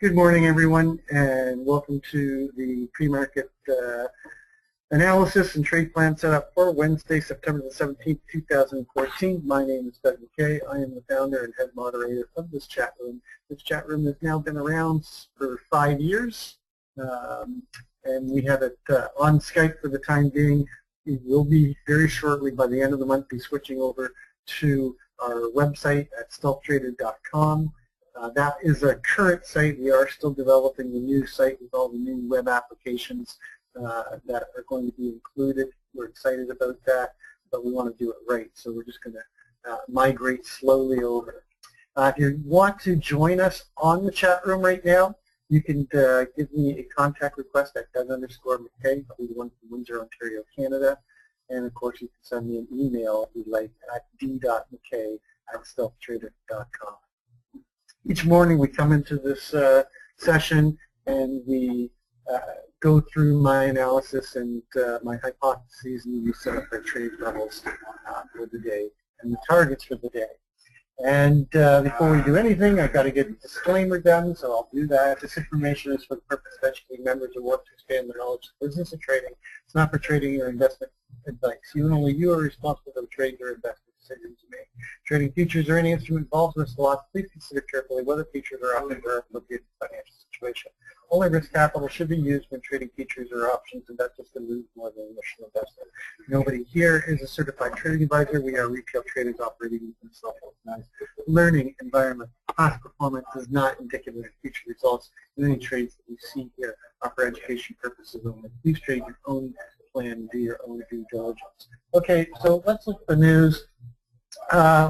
Good morning, everyone, and welcome to the pre-market analysis and trade plan setup for Wednesday, September the 17th, 2014. My name is Doug McKay. I am the founder and head moderator of this chat room. This chat room has now been around for 5 years, and we have it on Skype for the time being. We will be very shortly, by the end of the month, be switching over to our website at stealthtrader.com. That is a current site. We are still developing the new site with all the new web applications that are going to be included. We're excited about that, but we want to do it right, so we're just going to migrate slowly over. If you want to join us on the chat room right now, you can give me a contact request at Doug_McKay. I'll be the one from Windsor, Ontario, Canada. And of course, you can send me an email if you'd like at d.mckay@stealthtrader.com. Each morning we come into this session and we go through my analysis and my hypotheses, and we set up our trade levels for the day and the targets for the day. And before we do anything, I've got to get a disclaimer done, so I'll do that. This information is for the purpose of educating members who want to expand their knowledge of business and trading. It's not for trading or investment advice. You and only you are responsible for the trade or investment decisions you make. Trading futures or any instrument involves risk loss. Please consider carefully whether futures or options are appropriate to the financial situation. Only risk capital should be used when trading futures or options, and that's just to lose more than initial investment. Nobody here is a certified trading advisor. We are retail traders operating in a self-organized learning environment. Past performance is not indicative of future results, and any trades that we see here are for education purposes only. Please trade your own plan and do your own due diligence. Okay, so let's look at the news.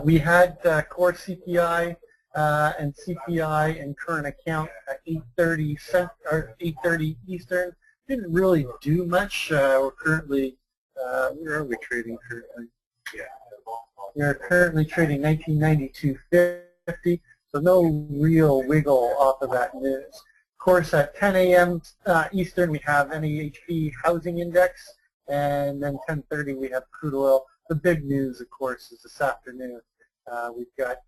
We had core CPI and CPI and current account at 8:30 Eastern. Didn't really do much. We're currently, where are we trading currently? We are currently trading 1992.50, so no real wiggle off of that news. Of course, at 10 a.m. Eastern, we have NAHB housing index, and then 10:30 we have crude oil. The big news, of course, is this afternoon. We've got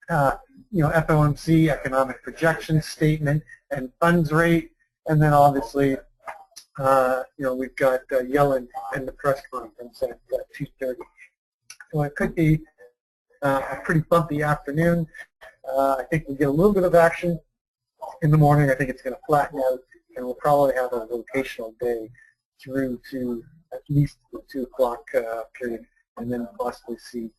FOMC economic projection statement and funds rate, and then obviously we've got Yellen and the press conference at 2:30. So it could be a pretty bumpy afternoon. I think we get a little bit of action in the morning. I think it's going to flatten out, and we'll probably have a rotational day through to at least the 2 o'clock period, and then possibly see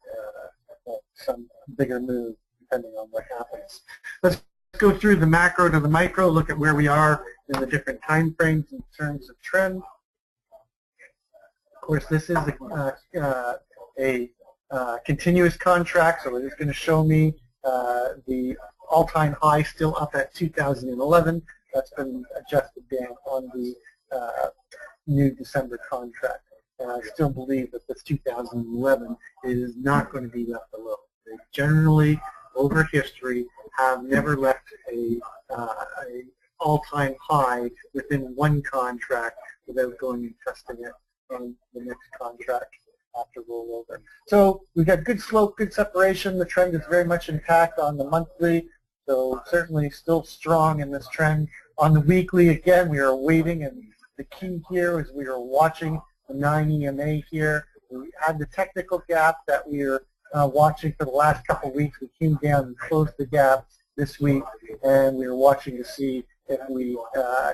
some bigger move depending on what happens. Let's go through the macro to the micro, look at where we are in the different time frames in terms of trend. Of course, this is a continuous contract, so it is going to show me the all-time high still up at 2011. That's been adjusted down on the new December contract. And I still believe that this 2011 is not going to be left alone. They generally, over history, have never left a all-time high within one contract without going and testing it on the next contract after rollover. So we've got good slope, good separation. The trend is very much intact on the monthly, so certainly still strong in this trend. On the weekly, again, we are waiting, and the key here is we are watching the 9 EMA here. We had the technical gap that we are watching for the last couple of weeks. We came down and closed the gap this week, and we are watching to see if we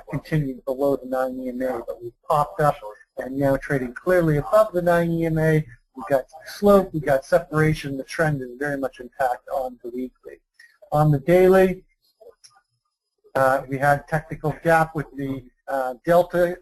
continue below the 9 EMA. But we've popped up and now trading clearly above the 9 EMA. We've got slope, we've got separation. The trend is very much intact on the weekly. On the daily, we had technical gap with the delta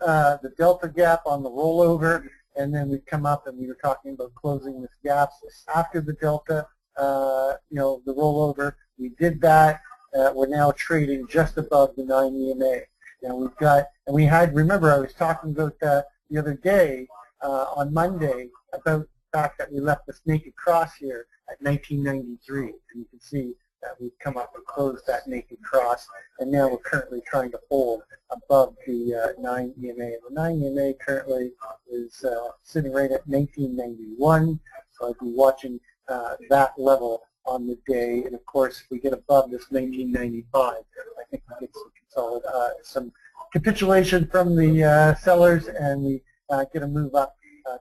gap on the rollover, and then we come up and we were talking about closing this gap after the delta, the rollover. We did that. We're now trading just above the 9 EMA. Now we've got, and we had, remember I was talking about the other day on Monday about the fact that we left this naked cross here at 1993, and you can see that we've come up and closed that naked cross, and now we're currently trying to hold above the 9 EMA. The 9 EMA currently is sitting right at 1991, so I'd be watching that level on the day. And of course, if we get above this 1995, I think we get some capitulation from the sellers, and we get a move up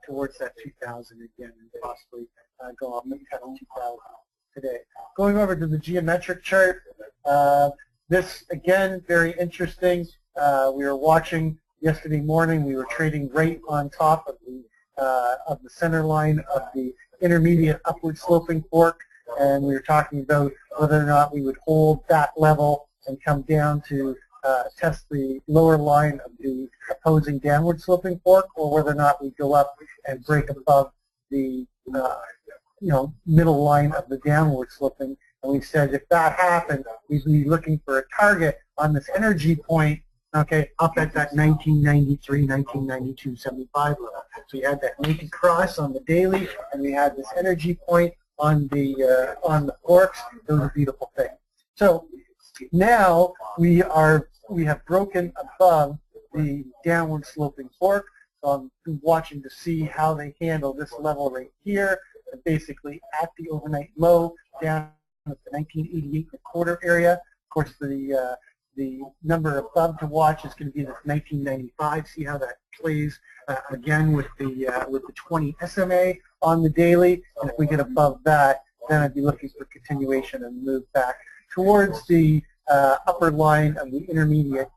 towards that 2000 again, and possibly go up and test 2000 today. Going over to the geometric chart, this again very interesting. We were watching yesterday morning. We were trading right on top of the center line of the intermediate upward sloping fork, and we were talking about whether or not we would hold that level and come down to test the lower line of the opposing downward sloping fork, or whether or not we go up and break above the middle line of the downward sloping. And we said if that happened, we'd be looking for a target on this energy point, okay, up at that 1993, 1992, 75 level. So you had that naked cross on the daily, and we had this energy point on the forks. It was a beautiful thing. So now we have broken above the downward sloping fork. So I'm watching to see how they handle this level right here, and basically at the overnight low down at the 1988.25 area. Of course, the number above to watch is going to be this 1995. See how that plays again with the 20 SMA on the daily. And if we get above that, then I'd be looking for continuation and move back towards the upper line of the intermediate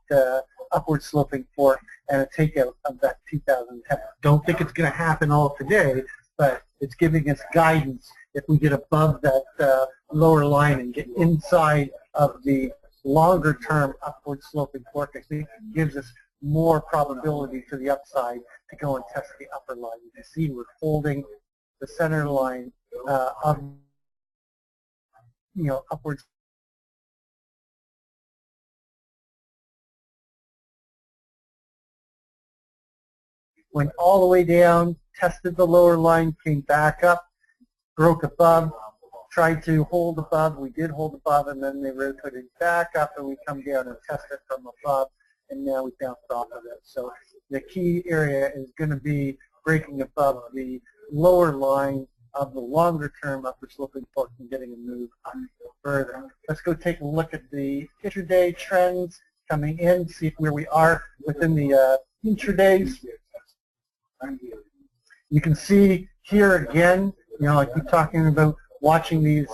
upward sloping fork and a takeout of that 2010. Don't think it's going to happen all today, but it's giving us guidance. If we get above that lower line and get inside of the longer term upward sloping fork, I think it gives us more probability to the upside to go and test the upper line. You can see we're holding the center line of upwards. Went all the way down, tested the lower line, came back up, broke above, tried to hold above. We did hold above, and then they rotated back up, and we come down and test it from above, and now we bounced off of it. So the key area is going to be breaking above the lower line of the longer term upward sloping fork and getting a move up further. Let's go take a look at the intraday trends coming in, see where we are within the intradays. You can see here again, I keep talking about watching these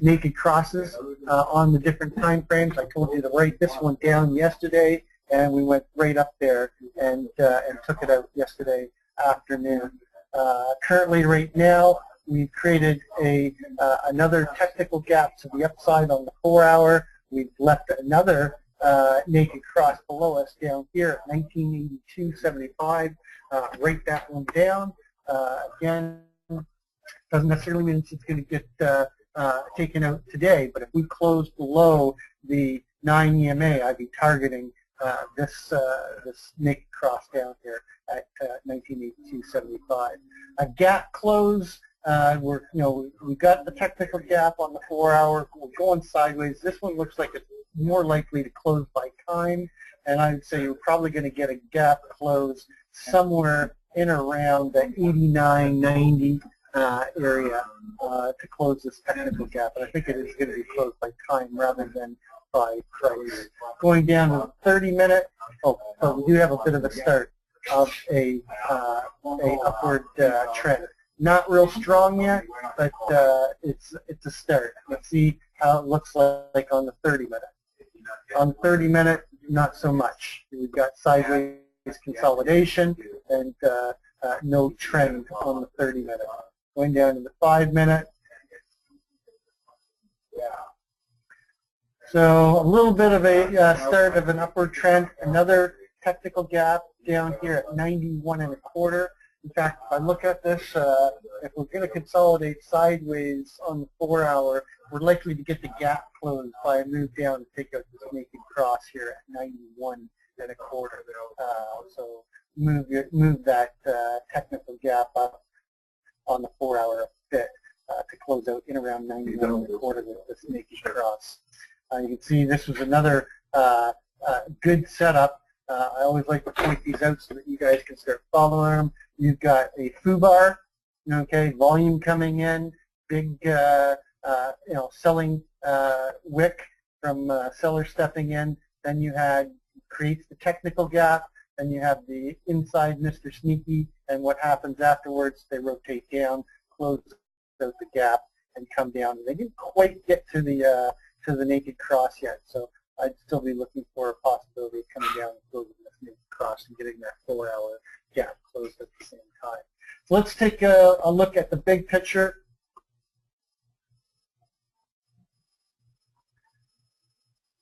naked crosses on the different time frames. I told you to write this one down yesterday, and we went right up there and took it out yesterday afternoon. Currently, right now, we've created another technical gap to the upside on the 4-hour. We've left another naked cross below us down here at 1982.75. Write that one down. Again, doesn't necessarily mean it's going to get taken out today, but if we close below the 9 EMA, I'd be targeting this naked cross down here at 1982.75. A gap close. We've got the technical gap on the 4-hour. We're going sideways. This one looks like it's more likely to close by time, and I would say you're probably going to get a gap close somewhere in around the 89.90 area to close this technical gap. And I think it is going to be closed by time rather than by price. Going down to 30-minute. So we do have a bit of a start of a upward trend. Not real strong yet, but it's a start. Let's see how it looks like on the 30-minute. On the 30-minute, not so much. We've got sideways consolidation and no trend on the 30-minute. Going down to the 5-minute. So a little bit of a start of an upward trend. Another technical gap down here at 91.25. In fact, if I look at this, if we're going to consolidate sideways on the 4-hour, we're likely to get the gap closed by a move down to take out this naked cross here at 91.25. So move that technical gap up on the 4-hour a bit to close out in around 91.25 with this naked cross. You can see this was another good setup. I always like to point these out so that you guys can start following them. You've got a foo bar, okay, volume coming in, big selling wick from seller stepping in. Then you had creates the technical gap. Then you have the inside Mr. Sneaky, and what happens afterwards? They rotate down, close out the gap, and come down. They didn't quite get to the naked cross yet, so I'd still be looking for a possibility of coming down and closing this naked cross and getting that 4-hour gap closed at the same time. So let's take a look at the big picture.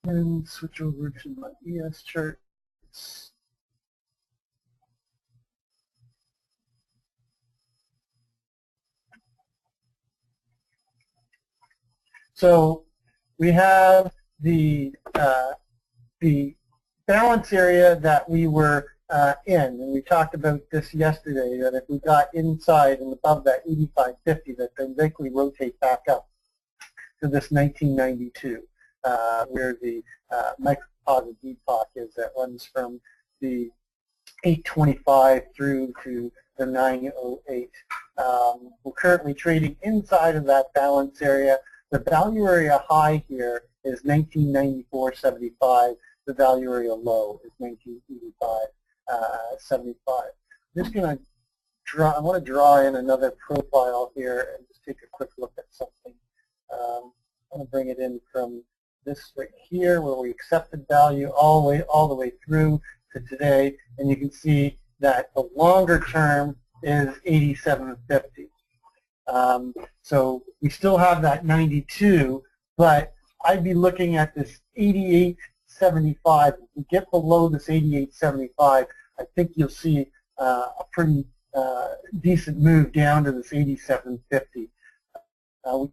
And switch over to my ES charts. So we have the balance area that we were in, and we talked about this yesterday, that if we got inside and above that 8550, that they likely rotate back up to this 1992, where the microposit epoch is, that runs from the 825 through to the 908. We're currently trading inside of that balance area. The value area high here is 1994.75. The value area low is 1985.75. I'm just going to draw. I want to draw in another profile here and just take a quick look at something. I'm going to bring it in from this right here, where we accepted value all the way through to today, and you can see that the longer term is 87.50. So we still have that 92, but I'd be looking at this 88.75. If we get below this 88.75, I think you'll see a pretty decent move down to this 87.50. We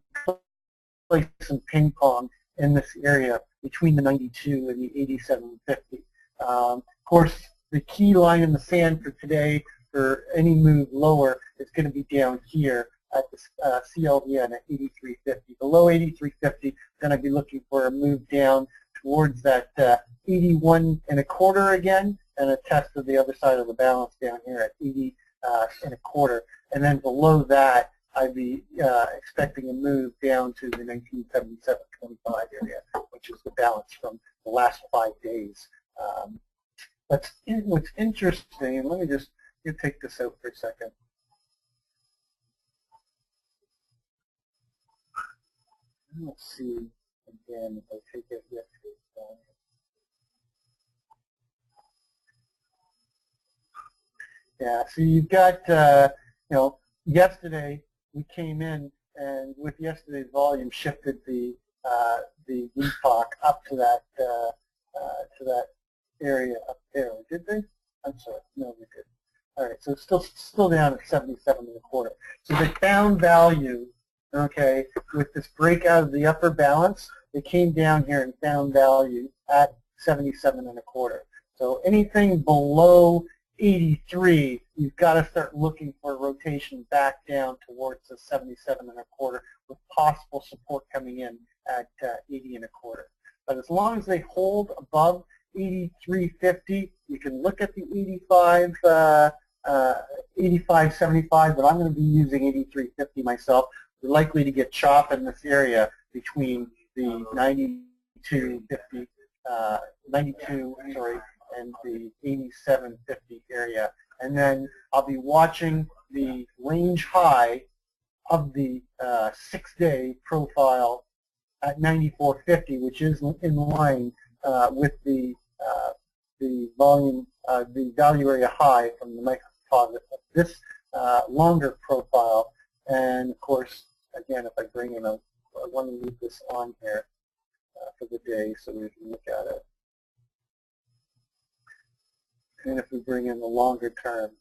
play some ping pong in this area between the 92 and the 87.50. Of course, the key line in the sand for today for any move lower is going to be down here at the CLVN at 83.50. Below 83.50, then I'd be looking for a move down towards that 81.25 again, and a test of the other side of the balance down here at 80.25. And then below that, I'd be expecting a move down to the 1977.25 area, which is the balance from the last 5 days. What's interesting, and let me just take this out for a second. Let's see again if I take it yesterday. Yeah, so you've got, yesterday we came in, and with yesterday's volume shifted the epoch up to that area up there. Did they? I'm sorry, no, we didn't. All right, so it's still down at 77.25. So they found value. Okay, with this breakout of the upper balance, they came down here and found value at 77.25. So anything below 83, you've got to start looking for a rotation back down towards the 77.25, with possible support coming in at 80.25. But as long as they hold above 83.50, you can look at the 85.75, but I'm going to be using 83.50 myself. We're likely to get chop in this area between the 92.50, and the 87.50 area. And then I'll be watching the range high of the 6-day profile at 94.50, which is in line with the volume, the value area high from the microposit of this longer profile. And of course, again, if I bring in I want to leave this on here for the day so we can look at it. And if we bring in the longer term,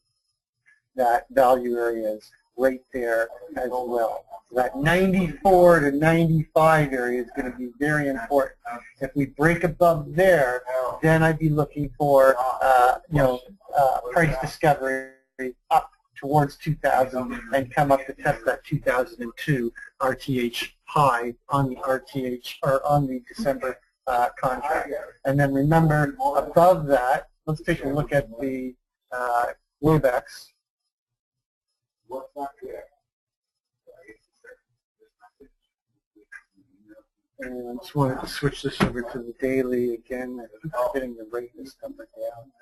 that value area is right there as well. So that 94 to 95 area is going to be very important. If we break above there, then I'd be looking for price discovery up towards 2000 and come up to test that 2002 RTH high on the RTH or on the December contract. And then remember, above that, let's take a look at the Globex. And I just wanted to switch this over to the daily again. I'm getting the rate this number down.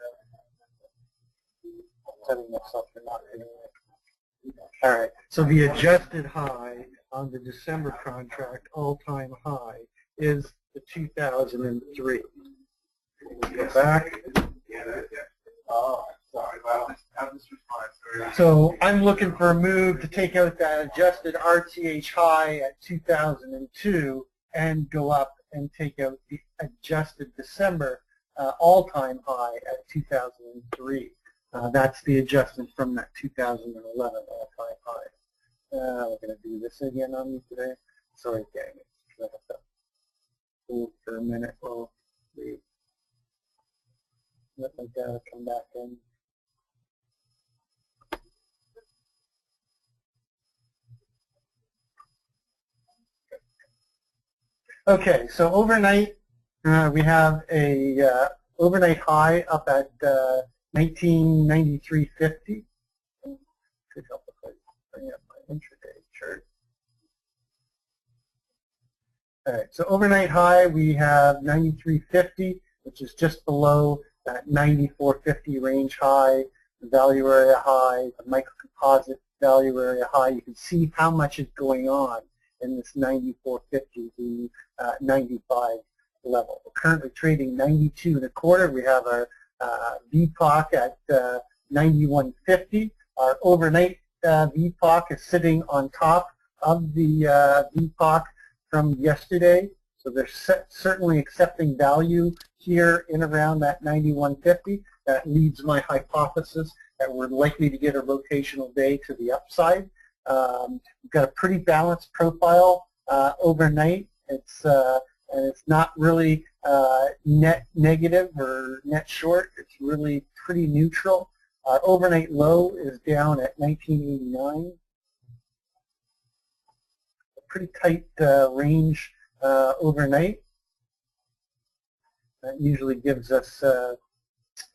Setting myself for not hitting it. All right. So the adjusted high on the December contract, all-time high, is the 2003. Go back. Oh, sorry. So I'm looking for a move to take out that adjusted RTH high at 2002 and go up and take out the adjusted December all-time high at 2003. That's the adjustment from that 2011 all-time high. We're going to do this again on me today. Sorry, gang. Hold for a minute while we let my data come back in. Okay, so overnight we have a overnight high up at 1993.50. Could help if I bring up my intraday chart. All right, so overnight high we have 93.50, which is just below that 94.50 range high, the value area high, the microcomposite value area high. You can see how much is going on in this 94.50 to 95 level. We're currently trading 92.25. We have our VPOC at 91.50. Our overnight VPOC is sitting on top of the VPOC from yesterday. So they're certainly accepting value here in around that 91.50. That leads my hypothesis that we're likely to get a rotational day to the upside. We've got a pretty balanced profile overnight. And it's not really net negative or net short. It's really pretty neutral. Our overnight low is down at 1989. A pretty tight range overnight. That usually gives us a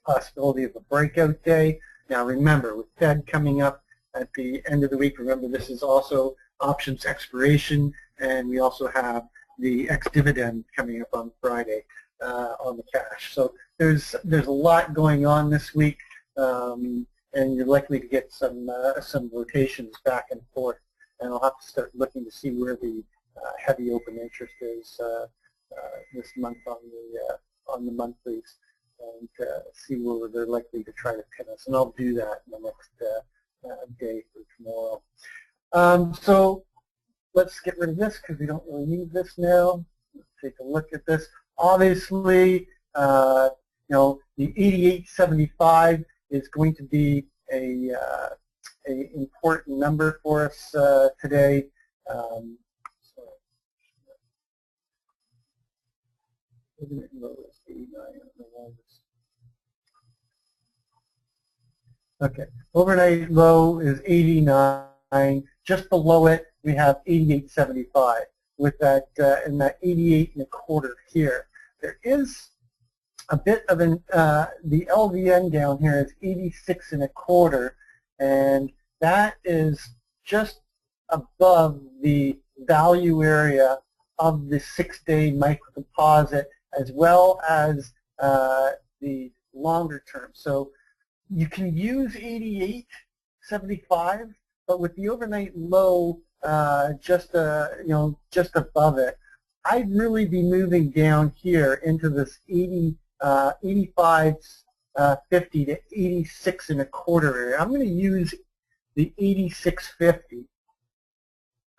possibility of a breakout day. Now remember, with Fed coming up at the end of the week, remember this is also options expiration, and we also have the ex-dividend coming up on Friday on the cash. So there's a lot going on this week, and you're likely to get some rotations back and forth. And I'll have to start looking to see where the heavy open interest is this month on the monthlies, and see where they're likely to try to pin us. And I'll do that in the next day for tomorrow. So let's get rid of this because we don't really need this now. Let's take a look at this. Obviously, you know, the 88.75 is going to be a important number for us today. Okay, overnight low is 89. Just below it, we have 88.75 with that in that 88.25 here. There is a bit of an the LVN down here is 86.25, and that is just above the value area of the 6-day microcomposite as well as the longer term. So you can use 88.75, but with the overnight low just above it, I'd really be moving down here into this 85.50 to 86.25 area. I'm going to use the 86.50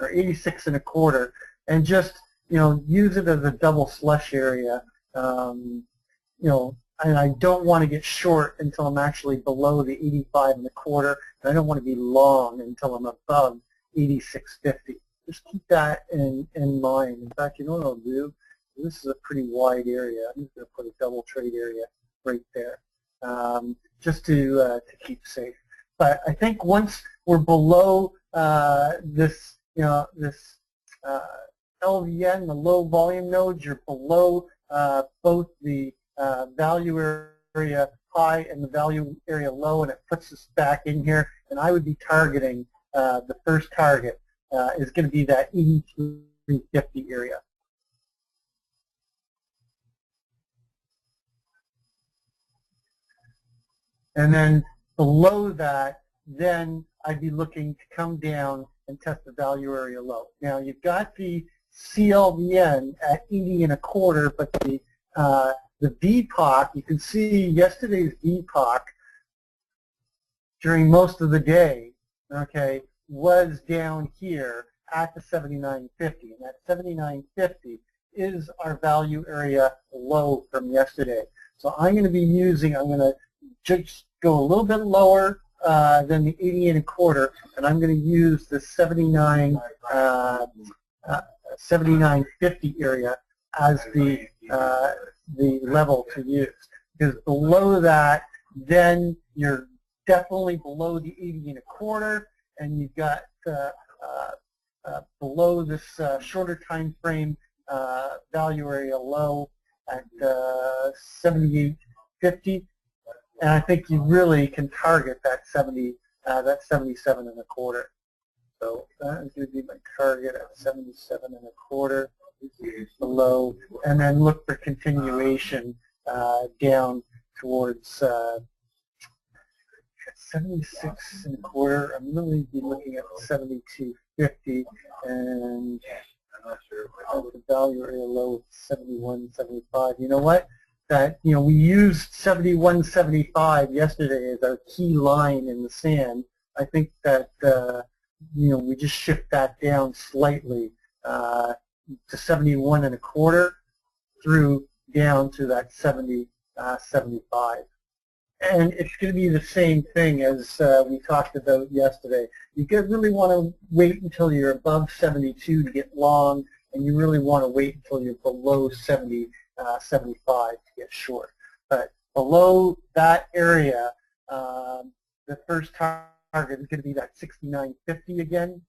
or 86.25 and just use it as a double slush area. And I don't want to get short until I'm actually below the 85.25, and I don't want to be long until I'm above 86.50. Just keep that in mind. In fact, you know what I'll do? This is a pretty wide area. I'm just going to put a double trade area right there, just to keep safe. But I think once we're below this, this LVN, the low volume nodes, you're below both the value area high and the value area low, and it puts us back in here. And I would be targeting the first target is going to be that 83.50 area. And then below that, then I'd be looking to come down and test the value area low. Now you've got the CLVN at 80 and a quarter, but the VPOC, you can see yesterday's VPOC during most of the day, okay, was down here at the 7950, and that 7950 is our value area low from yesterday. So I'm going to be using, I'm going to just go a little bit lower than the 80 and a quarter, and I'm going to use the 7950 area as the level to use. Because below that, then you're definitely below the 80 and a quarter, and you've got below this shorter time frame value area low at 7850, and I think you really can target that 77 and a quarter. So that is going to be my target at 77 and a quarter below, and then look for continuation down towards 76 and a quarter. I'm really be looking at 72.50, and the value area low 71.75. You know what? We used 71.75 yesterday as our key line in the sand. I think that we just shift that down slightly to 71 and a quarter through down to that 75. And it's going to be the same thing as we talked about yesterday. You really want to wait until you're above 72 to get long, and you really want to wait until you're below 75 to get short. But below that area, the first target is going to be that 69.50 again.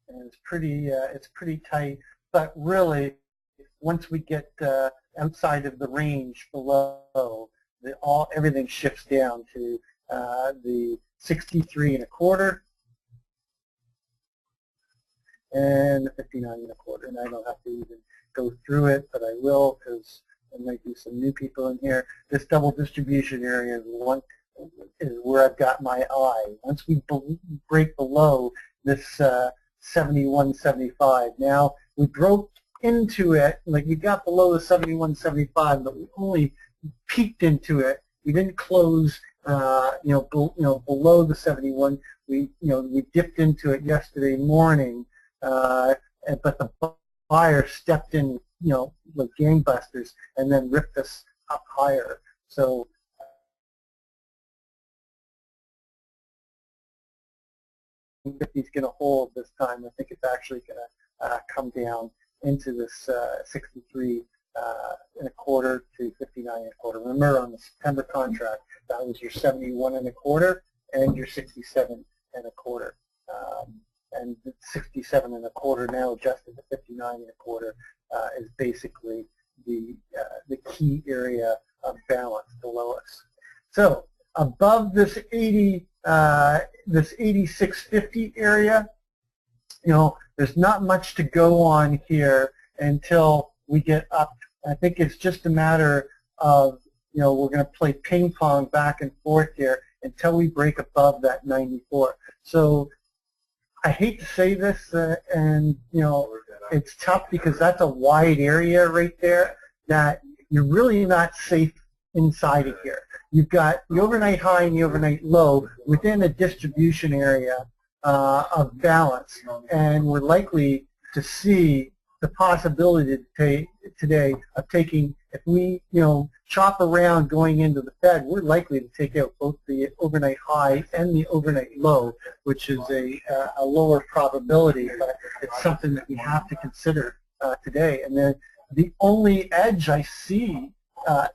And it's pretty tight, but really, once we get outside of the range below, everything shifts down to the 63 and a quarter and the 59 and a quarter. And I don't have to even go through it, but I will, because there might be some new people in here. This double distribution area is where I've got my eye. Once we break below this 71.75. Now we broke into it, like we got below the 71.75, but we only peeked into it. We didn't close, below the 71. We dipped into it yesterday morning, but the buyer stepped in, like gangbusters, and then ripped us up higher. So. It's going to hold this time. I think it's actually going to come down into this 63 and a quarter to 59 and a quarter. Remember, on the September contract, that was your 71 and a quarter and your 67 and a quarter. And the 67 and a quarter now adjusted to 59 and a quarter is basically the key area of balance below us. So above this 86.50 area, there's not much to go on here until we get up. I think it's just a matter of, we're going to play ping pong back and forth here until we break above that 94. So I hate to say this, and it's tough because that's a wide area right there that you're really not safe inside of here. You've got the overnight high and the overnight low within a distribution area of balance, and we're likely to see the possibility today of taking, if we chop around going into the Fed, we're likely to take out both the overnight high and the overnight low, which is a lower probability, but it's something that we have to consider today. And then the only edge I see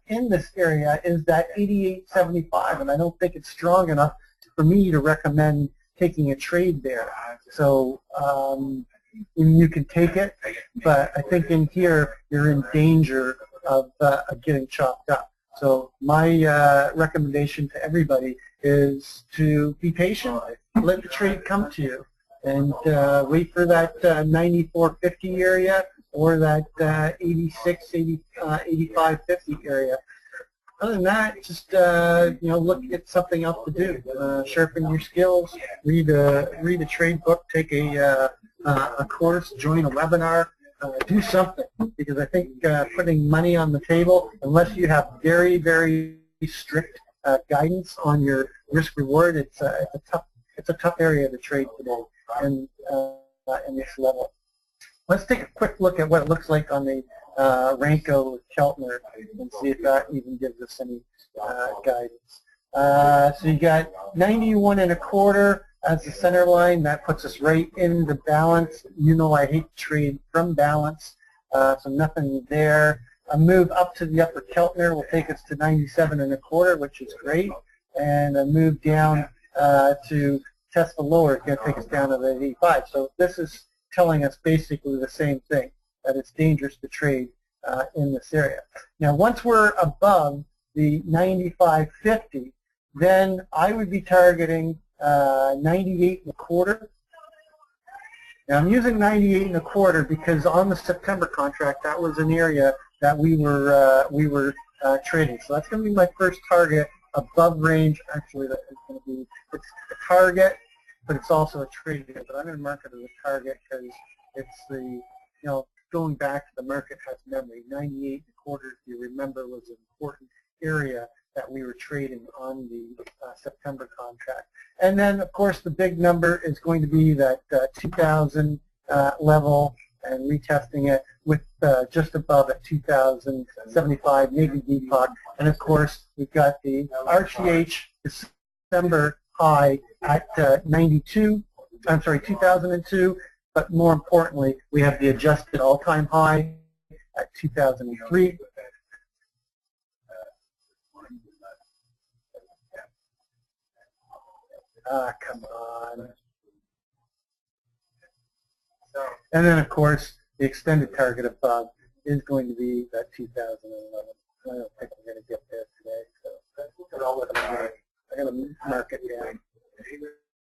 in this area is that 88.75, and I don't think it's strong enough for me to recommend taking a trade there. So you can take it, but I think in here you're in danger of getting chopped up. So my recommendation to everybody is to be patient, let the trade come to you, and wait for that 94.50 area or that 86, 80, 85, 50 area. Other than that, just look at something else to do. Sharpen your skills. Read a trade book. Take a course. Join a webinar. Do something, because I think putting money on the table, unless you have very, very strict guidance on your risk reward, it's a tough area to trade today, and in this level. Let's take a quick look at what it looks like on the Renko Keltner and see if that even gives us any guidance. So you got 91.25 as the center line. That puts us right in the balance. You know I hate to trade from balance, so nothing there. A move up to the upper Keltner will take us to 97.25, which is great, and a move down to test the lower is going to take us down to the 85. So this is telling us basically the same thing, that it's dangerous to trade in this area. Now, once we're above the 95.50, then I would be targeting 98.25. Now, I'm using 98.25 because on the September contract, that was an area that we were trading. So that's going to be my first target above range. Actually, that is going to be, it's a target, but it's also a trade. But I'm going to mark it as a target because it's the, going back to the market has memory. 98.25, if you remember, was an important area that we were trading on the September contract. And then, of course, the big number is going to be that 2,000 level, and retesting it with just above at 2,075, maybe VPOC. And of course, we've got the RTH December high at 2002, but more importantly, we have the adjusted all-time high at 2003. Come on. And then, of course, the extended target above is going to be that 2011. I don't think we're going to get there today, so I'm going to mark it down.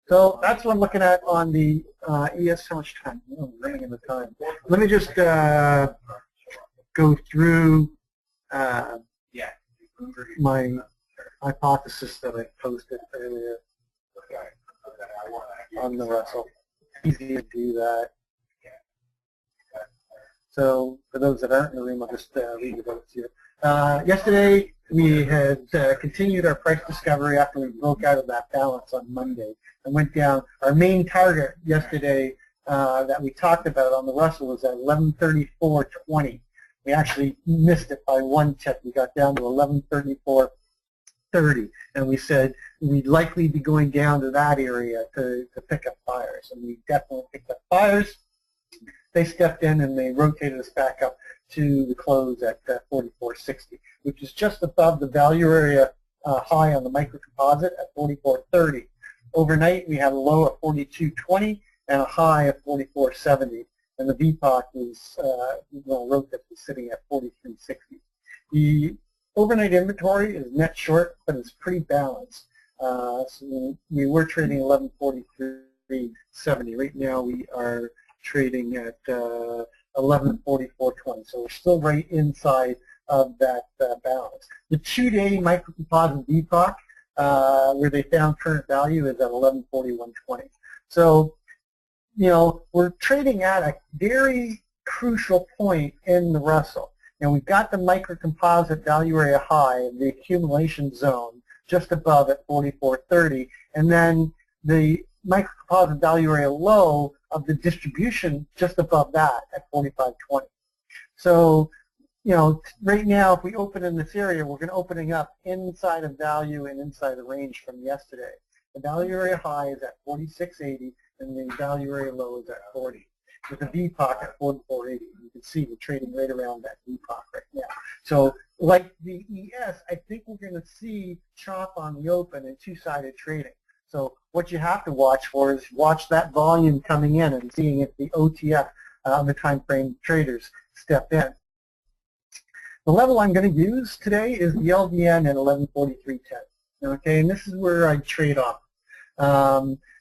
So that's what I'm looking at on the ES. How much time? Oh, I'm running out of time. Let me just go through my hypothesis that I posted earlier on the Russell. Easy to do that. So for those that aren't in the room, I'll just read it out to you. Yesterday, we had continued our price discovery after we broke out of that balance on Monday and went down. Our main target yesterday that we talked about on the Russell was at 1134.20. We actually missed it by one tick. We got down to 1134.30, and we said we'd likely be going down to that area to pick up buyers, and we definitely picked up buyers. They stepped in and they rotated us back up to the close at 44.60, which is just above the value area high on the microcomposite at 44.30. Overnight, we had a low of 42.20 and a high of 44.70, and the VPOC was, wrote that was sitting at 43.60. The overnight inventory is net short, but it's pretty balanced. So we were trading 1143.70. Right now, we are trading at 1144.20, so we're still right inside of that balance. The 2-day microcomposite VPOC, where they found current value, is at 1141.20. So, we're trading at a very crucial point in the Russell. And we've got the microcomposite value area high, the accumulation zone, just above at 44.30, and then the microcomposite value area low of the distribution just above that at 45.20. So, right now, if we open in this area, we're going to opening up inside of value and inside the range from yesterday. The value area high is at 46.80, and the value area low is at 40, with the VPOC at 44.80. You can see we're trading right around that VPOC right now. So, like the ES, I think we're going to see chop on the open and two-sided trading. So what you have to watch for is watch that volume coming in and seeing if the OTF, the time frame traders, step in. The level I'm going to use today is the LDN at 1143.10. Okay, and this is where I trade off.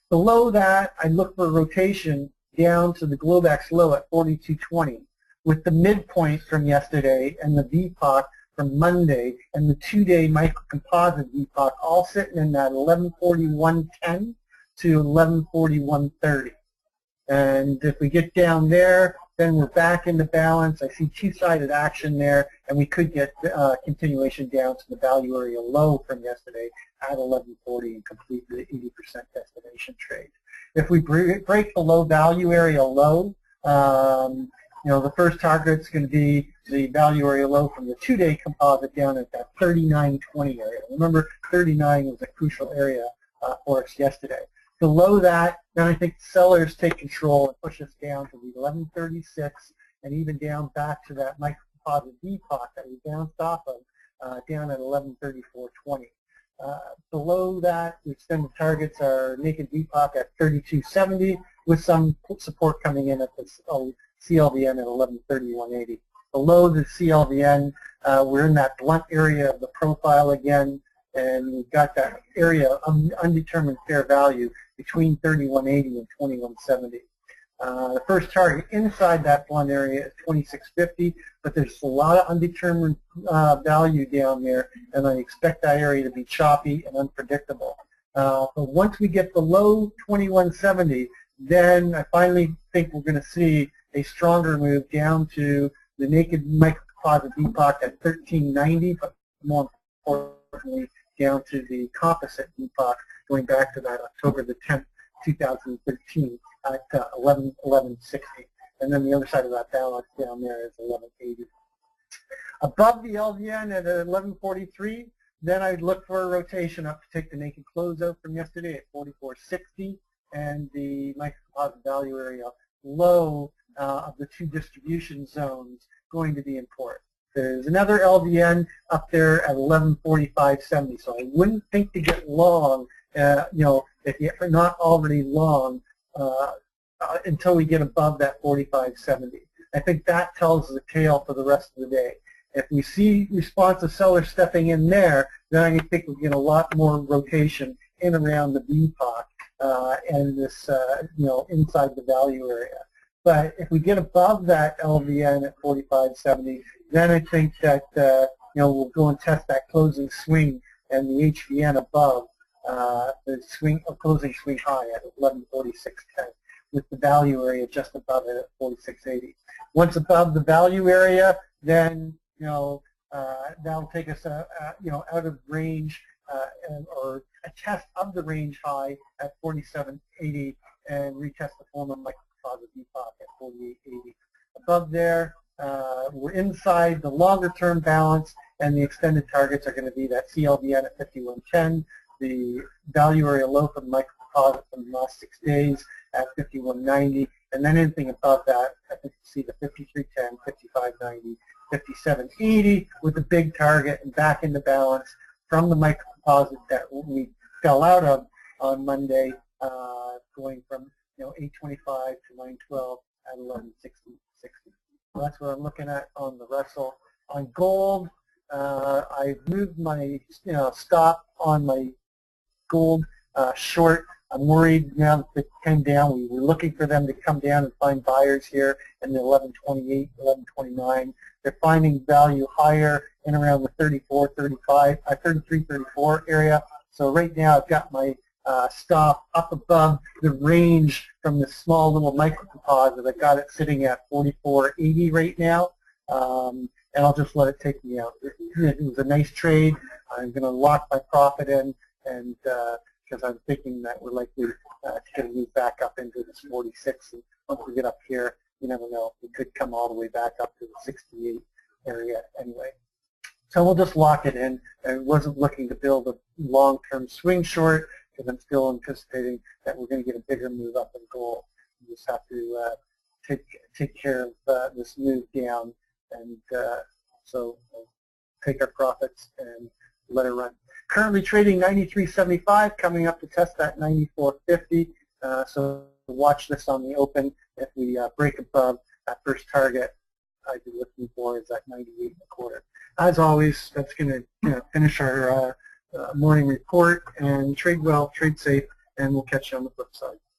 Below that, I look for a rotation down to the Globex low at 42.20. with the midpoint from yesterday and the VPOC from Monday and the 2-day microcomposite VPOC all sitting in that 1141.10 to 1141.30. And if we get down there, then we're back into balance. I see two-sided action there, and we could get continuation down to the value area low from yesterday at 1140 and complete the 80% destination trade. If we break the low value area low, the first target is going to be the value area low from the 2-day composite down at that 39.20 area. Remember, 39 was a crucial area for us yesterday. Below that, then I think sellers take control and push us down to the 1136 and even down back to that microcomposite VPOC that we bounced off of down at 1134.20. Below that, the extended targets are naked VPOC at 32.70 with some support coming in at the CLVN at 1131.80. Below the CLVN, we're in that blunt area of the profile again, and we've got that area of undetermined fair value between 31.80 and 21.70. The first target inside that blunt area is 26.50, but there's a lot of undetermined value down there, and I expect that area to be choppy and unpredictable. But once we get below 21.70, then I finally think we're going to see a stronger move down to the naked microcomposite VPOC at 13.90, but more importantly, down to the composite VPOC going back to that October the 10th, 2013 at 11.60. And then the other side of that balance down there is 11.80. Above the LVN at 11.43, then I'd look for a rotation up to take the naked closeout from yesterday at 44.60 and the microcomposite value area low of the two distribution zones going to be important. There's another LVN up there at 1145.70, so I wouldn't think to get long, if you're not already long, until we get above that 45.70. I think that tells the tale for the rest of the day. If we see responsive sellers stepping in there, then I think we'll get a lot more rotation in around the VPOC and this, inside the value area. But if we get above that LVN at 45.70, then I think that we'll go and test that closing swing and the HVN above the closing swing high at 1146.10 with the value area just above it at 46.80. Once above the value area, then that'll take us out of range or a test of the range high at 47.80 and retest the former microcomposite VPOC at 48.80. Above there, we're inside the longer-term balance, and the extended targets are going to be that CLVN at 51.10, the value area low for the microcomposite from the last 6 days at 51.90, and then anything above that, I think you see the 53.10, 55.90, 57.80 with a big target and back into balance from the microcomposite that we fell out of on Monday, going from 825 to 912 at 1160.60. So that's what I'm looking at on the Russell. On gold, I've moved my stop on my gold short. I'm worried now that they came down. We were looking for them to come down and find buyers here in the 1128, 1129. They're finding value higher in around the 34, 35, 33, 34 area. So right now I've got my stop up above the range from the small little microcomposite. I've got it sitting at 44.80 right now, and I'll just let it take me out. It was a nice trade. I'm going to lock my profit in, and because I'm thinking that we're likely to move back up into this 46, and once we get up here, you never know. We could come all the way back up to the 68 area anyway. So we'll just lock it in. I wasn't looking to build a long-term swing short, because I'm still anticipating that we're going to get a bigger move up in gold. We just have to take care of this move down, and so we'll take our profits and let it run. Currently trading 93.75, coming up to test that 94.50. So watch this on the open. If we break above that first target, I'd be looking for is that 98.25. As always, that's going to finish our morning report, and trade well, trade safe, and we'll catch you on the flip side.